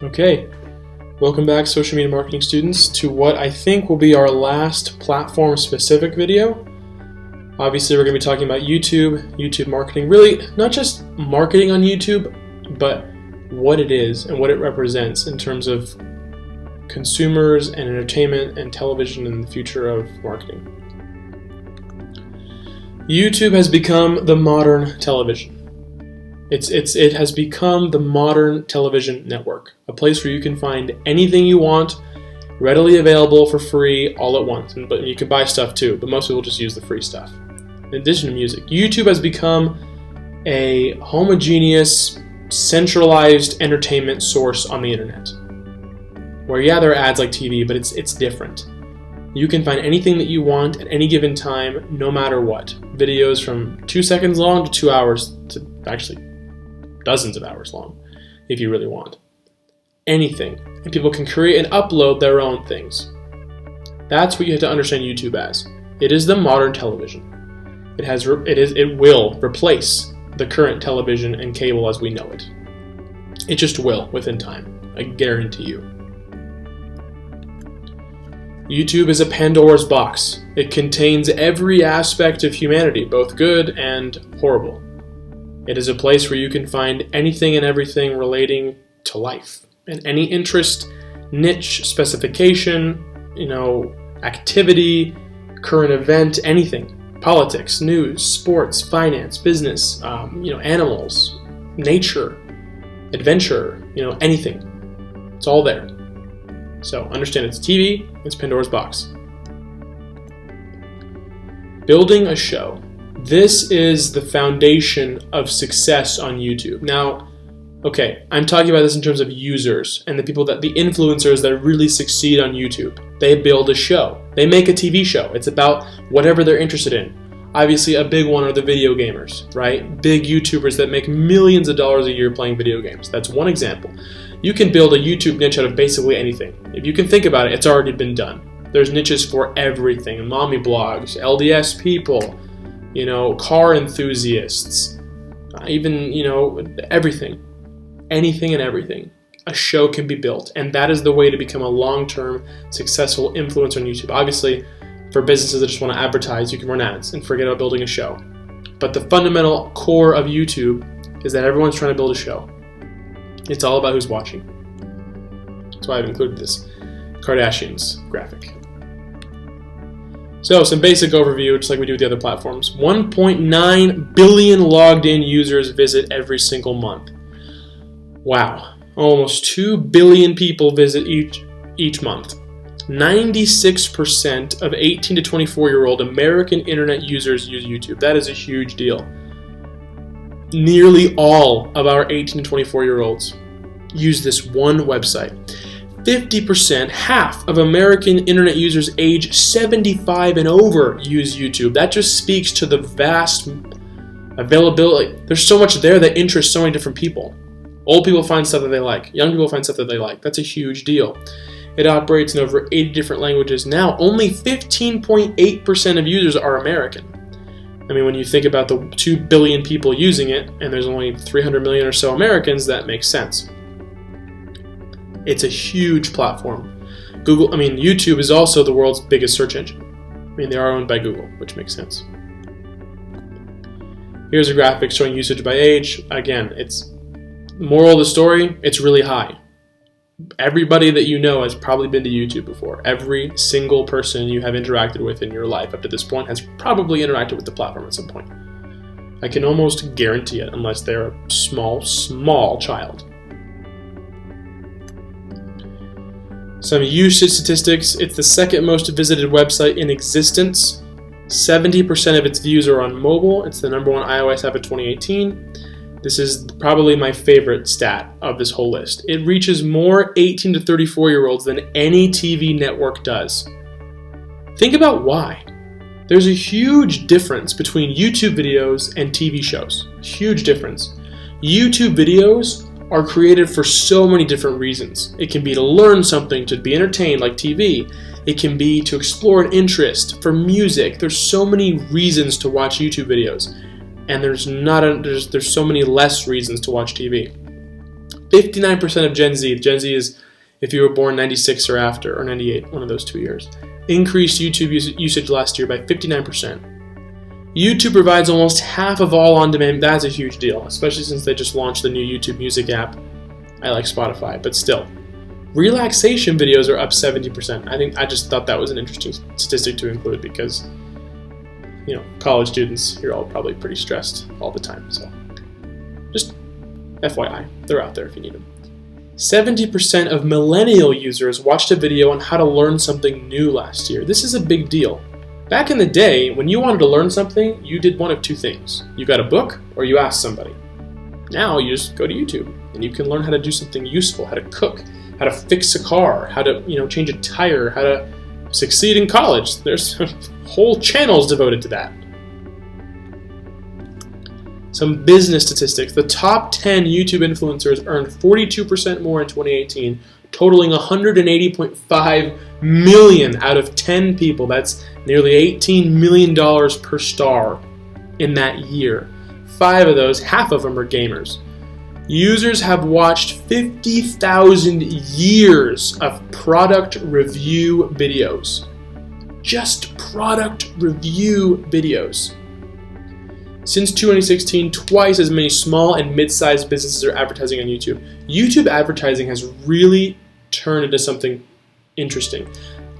Okay, welcome back social media marketing students to what I think will be our last platform specific video. Obviously we're going to be talking about YouTube marketing, really not just marketing on YouTube, but what it is and what it represents in terms of consumers and entertainment and television in the future of marketing. YouTube has become the modern television. It has become the modern television network, a place where you can find anything you want, readily available for free all at once. But you can buy stuff too, but most people just use the free stuff. In addition to music, YouTube has become a homogeneous, centralized entertainment source on the internet. Where there are ads like TV, but it's different. You can find anything that you want at any given time, no matter what. Videos from 2 seconds long to 2 hours to actually dozens of hours long, if you really want. Anything. And people can create and upload their own things. That's what you have to understand YouTube as. It is the modern television. It will replace the current television and cable as we know it. It just will within time. I guarantee you. YouTube is a Pandora's box. It contains every aspect of humanity, both good and horrible. It is a place where you can find anything and everything relating to life. And any interest, niche, specification, activity, current event, anything. Politics, news, sports, finance, business, animals, nature, adventure, anything. It's all there. So understand it's TV, it's Pandora's box. Building a show. This is the foundation of success on YouTube. Now, okay, I'm talking about this in terms of users and the influencers that really succeed on YouTube. They build a show. They make a TV show. It's about whatever they're interested in. Obviously, a big one are the video gamers, right? Big YouTubers that make millions of dollars a year playing video games. That's one example. You can build a YouTube niche out of basically anything. If you can think about it, it's already been done. There's niches for everything. Mommy blogs, LDS people, car enthusiasts, even, everything. Anything and everything. A show can be built. And that is the way to become a long-term successful influencer on YouTube. Obviously, for businesses that just want to advertise, you can run ads and forget about building a show. But the fundamental core of YouTube is that everyone's trying to build a show. It's all about who's watching. That's why I've included this Kardashians graphic. So, some basic overview, just like we do with the other platforms. 1.9 billion logged in users visit every single month. Wow. Almost 2 billion people visit each month. 96% of 18 to 24-year-old American internet users use YouTube. That is a huge deal. Nearly all of our 18 to 24-year-olds use this one website. 50%, half of American internet users age 75 and over use YouTube. That just speaks to the vast availability. There's so much there that interests so many different people. Old people find stuff that they like. Young people find stuff that they like. That's a huge deal. It operates in over 80 different languages now. Only 15.8% of users are American. I mean, when you think about the 2 billion people using it, and there's only 300 million or so Americans, that makes sense. It's a huge platform. YouTube is also the world's biggest search engine. They are owned by Google, which makes sense. Here's a graphic showing usage by age. Again, it's moral of the story, it's really high. Everybody that you know has probably been to YouTube before. Every single person you have interacted with in your life up to this point has probably interacted with the platform at some point. I can almost guarantee it, unless they're a small child. Some usage statistics. It's the second most visited website in existence. 70% of its views are on mobile. It's the #1 iOS app of 2018. This is probably my favorite stat of this whole list. It reaches more 18 to 34-year-olds than any TV network does. Think about why. There's a huge difference between YouTube videos and TV shows. Huge difference. YouTube videos are created for so many different reasons. It can be to learn something, to be entertained like TV. It can be to explore an interest, for music. There's so many reasons to watch YouTube videos. And there's so many less reasons to watch TV. 59% of Gen Z is if you were born 96 or after, or 98, one of those 2 years, increased YouTube usage last year by 59%. YouTube provides almost half of all on-demand. That's a huge deal, especially since they just launched the new YouTube Music app. I like Spotify, but still. Relaxation videos are up 70%. I just thought that was an interesting statistic to include because, college students, you're all probably pretty stressed all the time. So just FYI, they're out there if you need them. 70% of millennial users watched a video on how to learn something new last year. This is a big deal. Back in the day, when you wanted to learn something, you did one of two things. You got a book or you asked somebody. Now you just go to YouTube and you can learn how to do something useful, how to cook, how to fix a car, how to change a tire, how to succeed in college. There's whole channels devoted to that. Some business statistics. The top 10 YouTube influencers earned 42% more in 2018, totaling $180.5 million out of 10 people. That's nearly $18 million per star in that year. 5 of those, half of them are gamers. Users have watched 50,000 years of product review videos. Just product review videos. Since 2016, twice as many small and mid-sized businesses are advertising on YouTube. YouTube advertising has really turned into something interesting.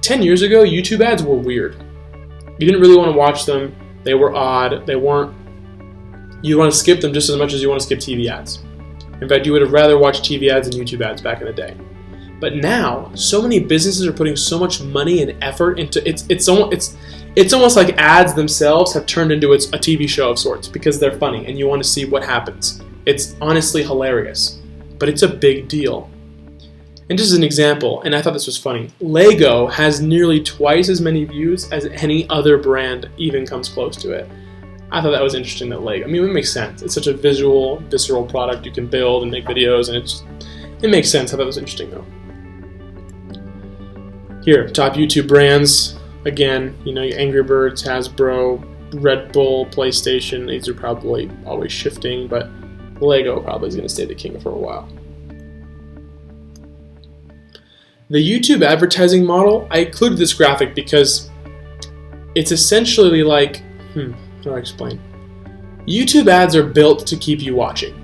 10 years ago, YouTube ads were weird. You didn't really want to watch them. They were odd. They weren't. You want to skip them just as much as you want to skip TV ads. In fact, you would have rather watched TV ads than YouTube ads back in the day. But now, so many businesses are putting so much money and effort into it's almost like ads themselves have turned into a TV show of sorts because they're funny and you want to see what happens. It's honestly hilarious, but it's a big deal. And just as an example, and I thought this was funny, Lego has nearly twice as many views as any other brand even comes close to it. I thought that was interesting that Lego, it makes sense. It's such a visceral product you can build and make videos, and it makes sense. I thought it was interesting though. Here, top YouTube brands. Again, your Angry Birds, Hasbro, Red Bull, PlayStation. These are probably always shifting, but Lego probably is going to stay the king for a while. The YouTube advertising model, I included this graphic because it's essentially like, how do I explain? YouTube ads are built to keep you watching.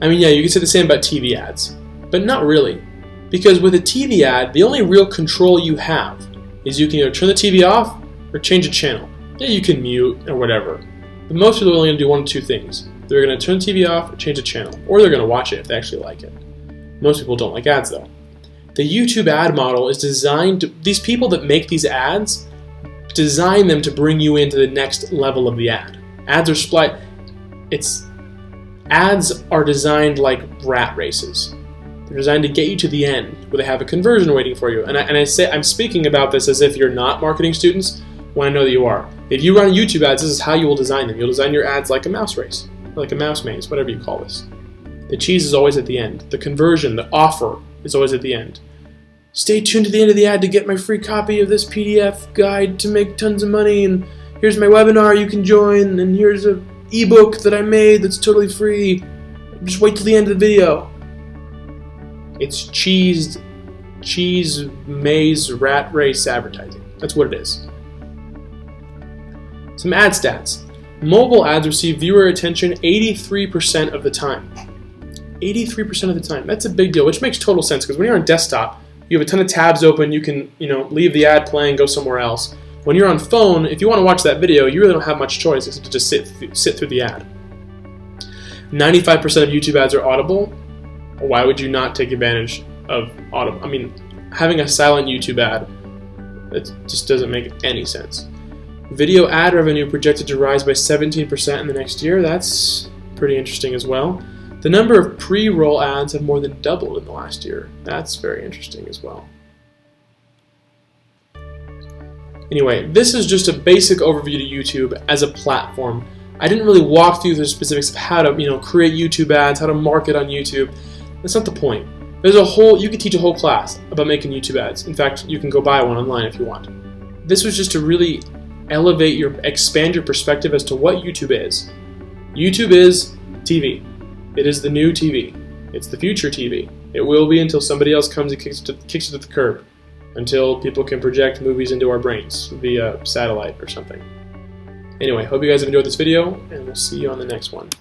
You can say the same about TV ads, but not really. Because with a TV ad, the only real control you have is you can either turn the TV off or change a channel. Yeah, you can mute or whatever. But most people are only going to do one of two things. They're going to turn the TV off or change a channel. Or they're going to watch it if they actually like it. Most people don't like ads though. The YouTube ad model is designed to, these people that make these ads, design them to bring you into the next level of the ad. Ads are designed like rat races. They're designed to get you to the end where they have a conversion waiting for you. And I'm speaking about this as if you're not marketing students when I know that you are. If you run YouTube ads, this is how you will design them. You'll design your ads like a mouse race, or like a mouse maze, whatever you call this. The cheese is always at the end. The conversion, the offer is always at the end. Stay tuned to the end of the ad to get my free copy of this PDF guide to make tons of money, and here's my webinar you can join, and here's an ebook that I made that's totally free. Just wait till the end of the video. It's cheese maze rat race advertising. That's what it is. Some ad stats. Mobile ads receive viewer attention 83% of the time. 83% of the time. That's a big deal, which makes total sense because when you're on desktop, you have a ton of tabs open. You can, leave the ad playing, go somewhere else. When you're on phone, if you want to watch that video, you really don't have much choice except to just sit through the ad. 95% of YouTube ads are audible. Why would you not take advantage of audible? Having a silent YouTube ad, it just doesn't make any sense. Video ad revenue projected to rise by 17% in the next year. That's pretty interesting as well. The number of pre-roll ads have more than doubled in the last year. That's very interesting as well. Anyway, this is just a basic overview to YouTube as a platform. I didn't really walk through the specifics of how to, create YouTube ads, how to market on YouTube. That's not the point. You could teach a whole class about making YouTube ads. In fact, you can go buy one online if you want. This was just to really expand your perspective as to what YouTube is. YouTube is TV. It is the new TV. It's the future TV. It will be until somebody else comes and kicks it to the curb, until people can project movies into our brains via satellite or something. Anyway, hope you guys have enjoyed this video, and we'll see you on the next one.